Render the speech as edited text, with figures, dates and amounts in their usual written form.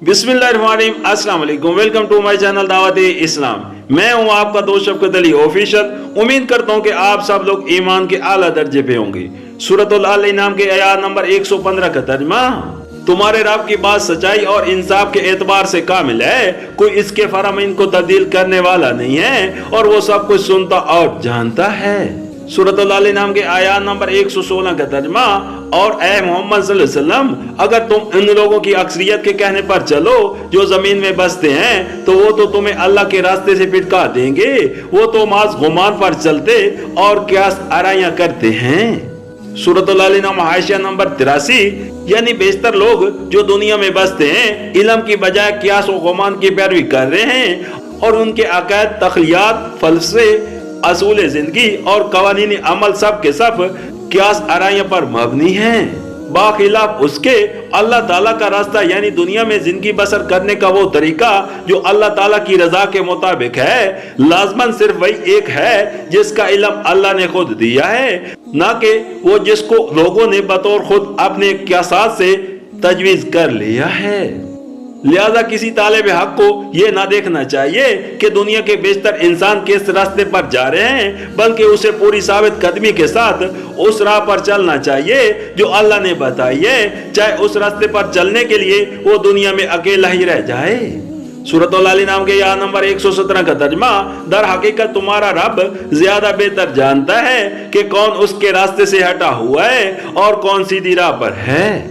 बिस्मिल्लाहिर्रहमानिर्रहीम, अस्सलाम वालेकुम। वेलकम टू माय चैनल दावत इस्लाम। मैं हूं आपका दोस्त शफकत अली ऑफिशियल। उम्मीद करता हूं कि आप सब लोग ईमान के आला दर्जे पे होंगे। सूरतुल अल नाम के आयत नंबर 115 का तर्जुमा, तुम्हारे रब की बात सच्चाई और इंसाफ के एतबार से कामिल है, कोई इसके फरमान को तब्दील करने वाला नहीं है और वो सब कुछ सुनता और जानता है। सूरतुल अल नाम के आयत नंबर 116 का तर्जुमा, और ए मोहम्मद सल्लल्लाहु अलैहि वसल्लम, अगर तुम इन लोगों की अक्सरियत के कहने पर चलो जो जमीन में बसते हैं तो वो तो तुम्हें अल्लाह के रास्ते से फिटका देंगे। वो तो माज गुमान पर चलते और क्यास आराइयां करते हैं। सूरतुल अल नाम हाशिया नंबर 83, यानी बेशतर लोग जो दुनिया में बसते हैं इल्म की बजाय क्यास और गुमान की पैरवी कर रहे हैं और उनके अकायद, तखलियात, फलसफे, असूल जिंदगी और कवानीन अमल सब के सब क्यास आराइयों पर मबनी हैं। बाखिलाफ उसके अल्लाह ताला का रास्ता यानी दुनिया में जिंदगी बसर करने का वो तरीका जो अल्लाह ताला की रजा के मुताबिक है, लाजमन सिर्फ वही एक है जिसका इल्म अल्लाह ने खुद दिया है, ना कि वो जिसको लोगों ने बतौर खुद अपने क्यासात से तजवीज कर लिया है। लिहाजा किसी तालिब हक को यह ना देखना चाहिए कि दुनिया के बेशतर इंसान किस रास्ते पर जा रहे हैं, बल्कि उसे पूरी साबित कदमी के साथ उस राह पर चलना चाहिए जो अल्लाह ने बताई है, चाहे उस रास्ते पर चलने के लिए वो दुनिया में अकेला ही रह जाए। सूरतुल अल नाम के आयत नंबर 117 का तर्जुमा, दर हकीकत तुम्हारा रब ज्यादा बेहतर जानता है कि कौन उसके रास्ते से हटा हुआ है और कौन सीधी राह पर है।